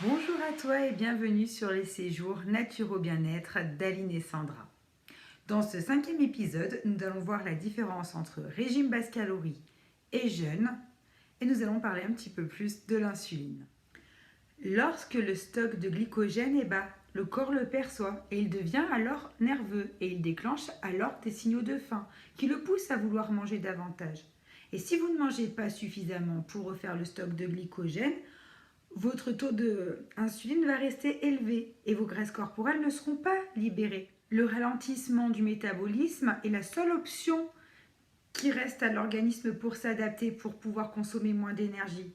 Bonjour à toi et bienvenue sur les séjours Nature au bien-être d'Aline et Sandra. Dans ce 5e épisode, nous allons voir la différence entre régime basse calorie et jeûne et nous allons parler un petit peu plus de l'insuline. Lorsque le stock de glycogène est bas, le corps le perçoit et il devient alors nerveux et il déclenche alors des signaux de faim qui le poussent à vouloir manger davantage. Et si vous ne mangez pas suffisamment pour refaire le stock de glycogène, votre taux d'insuline va rester élevé et vos graisses corporelles ne seront pas libérées. Le ralentissement du métabolisme est la seule option qui reste à l'organisme pour s'adapter, pour pouvoir consommer moins d'énergie.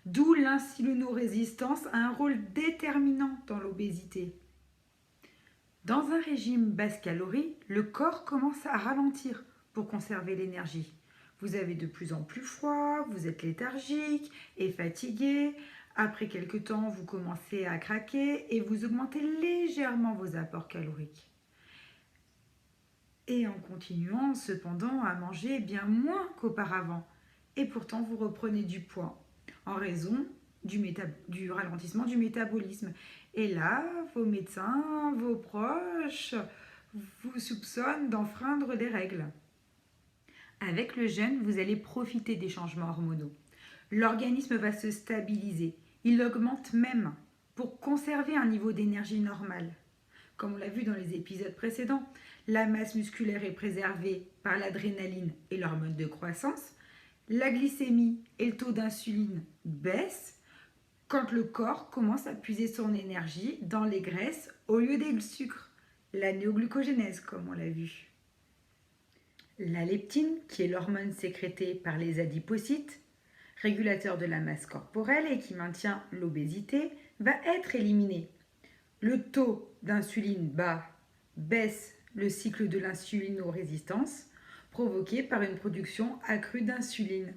D'où l'insulinorésistance a un rôle déterminant dans l'obésité. Dans un régime basse calorie, le corps commence à ralentir pour conserver l'énergie. Vous avez de plus en plus froid, vous êtes léthargique et fatigué. Après quelques temps, vous commencez à craquer et vous augmentez légèrement vos apports caloriques. Et en continuant cependant à manger bien moins qu'auparavant. Et pourtant, vous reprenez du poids en raison du ralentissement du métabolisme. Et là, vos médecins, vos proches vous soupçonnent d'enfreindre les règles. Avec le jeûne, vous allez profiter des changements hormonaux. L'organisme va se stabiliser. Il augmente même pour conserver un niveau d'énergie normal. Comme on l'a vu dans les épisodes précédents, la masse musculaire est préservée par l'adrénaline et l'hormone de croissance. La glycémie et le taux d'insuline baissent quand le corps commence à puiser son énergie dans les graisses au lieu des sucres. La néoglucogénèse, comme on l'a vu. La leptine, qui est l'hormone sécrétée par les adipocytes, régulateur de la masse corporelle et qui maintient l'obésité, va être éliminée. Le taux d'insuline bas baisse le cycle de l'insulinorésistance provoqué par une production accrue d'insuline.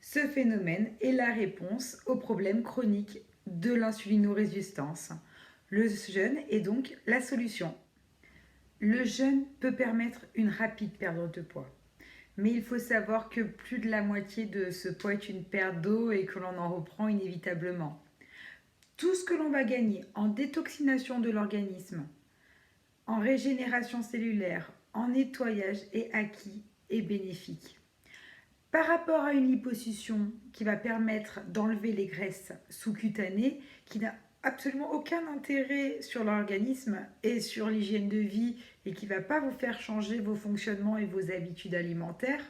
Ce phénomène est la réponse au problème chronique de l'insulinorésistance. Le jeûne est donc la solution. Le jeûne peut permettre une rapide perte de poids. Mais il faut savoir que plus de la moitié de ce poids est une perte d'eau et que l'on en reprend inévitablement. Tout ce que l'on va gagner en détoxination de l'organisme, en régénération cellulaire, en nettoyage est acquis et bénéfique. Par rapport à une liposuction qui va permettre d'enlever les graisses sous-cutanées, qui n'a absolument aucun intérêt sur l'organisme et sur l'hygiène de vie et qui ne va pas vous faire changer vos fonctionnements et vos habitudes alimentaires,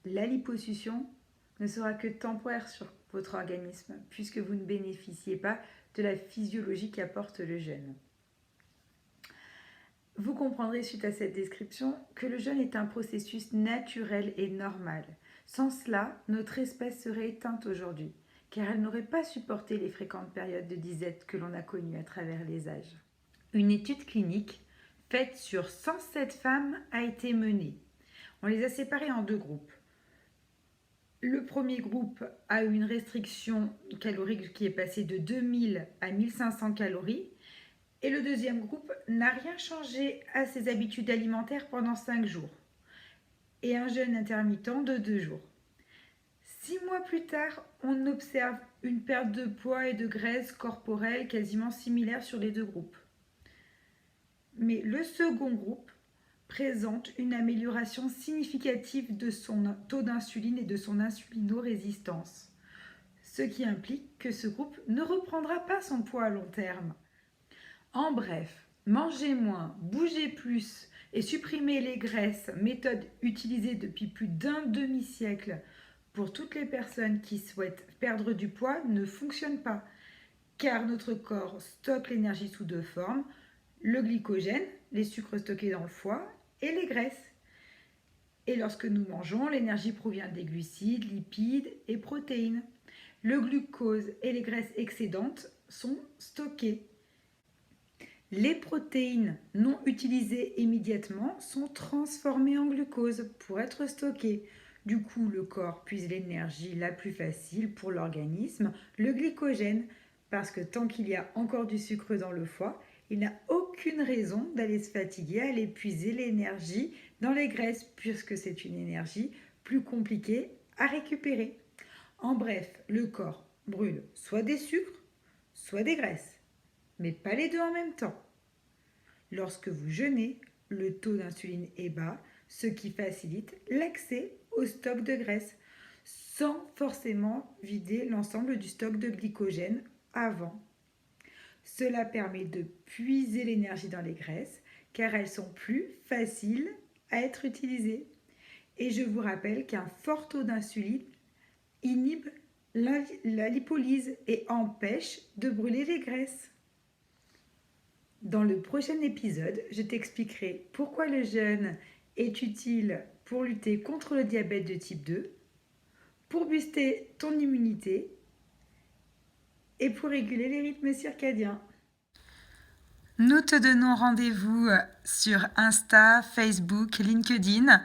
la liposuction ne sera que temporaire sur votre organisme puisque vous ne bénéficiez pas de la physiologie qu'apporte le jeûne. Vous comprendrez suite à cette description que le jeûne est un processus naturel et normal. Sans cela, notre espèce serait éteinte aujourd'hui, car elle n'aurait pas supporté les fréquentes périodes de disette que l'on a connues à travers les âges. Une étude clinique faite sur 107 femmes a été menée. On les a séparées en deux groupes. Le premier groupe a eu une restriction calorique qui est passée de 2000 à 1500 calories. Et le deuxième groupe n'a rien changé à ses habitudes alimentaires pendant 5 jours. Et un jeûne intermittent de 2 jours. 6 mois plus tard, on observe une perte de poids et de graisse corporelle quasiment similaire sur les deux groupes. Mais le second groupe présente une amélioration significative de son taux d'insuline et de son insulinorésistance, ce qui implique que ce groupe ne reprendra pas son poids à long terme. En bref, manger moins, bouger plus et supprimer les graisses, méthode utilisée depuis plus d'un demi-siècle pour toutes les personnes qui souhaitent perdre du poids, ne fonctionne pas, car notre corps stocke l'énergie sous deux formes, le glycogène, les sucres stockés dans le foie, et les graisses. Et lorsque nous mangeons, l'énergie provient des glucides, lipides et protéines. Le glucose et les graisses excédentes sont stockées. Les protéines non utilisées immédiatement sont transformées en glucose pour être stockées. Du coup, le corps puise l'énergie la plus facile pour l'organisme, le glycogène, parce que tant qu'il y a encore du sucre dans le foie, il n'a aucune raison d'aller se fatiguer, aller puiser l'énergie dans les graisses, puisque c'est une énergie plus compliquée à récupérer. En bref, le corps brûle soit des sucres, soit des graisses, mais pas les deux en même temps. Lorsque vous jeûnez, le taux d'insuline est bas, ce qui facilite l'accès au stock de graisse, sans forcément vider l'ensemble du stock de glycogène avant. Cela permet de puiser l'énergie dans les graisses, car elles sont plus faciles à être utilisées. Et je vous rappelle qu'un fort taux d'insuline inhibe la lipolyse et empêche de brûler les graisses. Dans le prochain épisode, je t'expliquerai pourquoi le jeûne est utile pour lutter contre le diabète de type 2, pour booster ton immunité et pour réguler les rythmes circadiens. Nous te donnons rendez-vous sur Insta, Facebook, LinkedIn,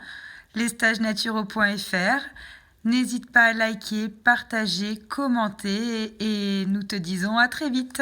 lesstagesnaturaux.fr. N'hésite pas à liker, partager, commenter et nous te disons à très vite.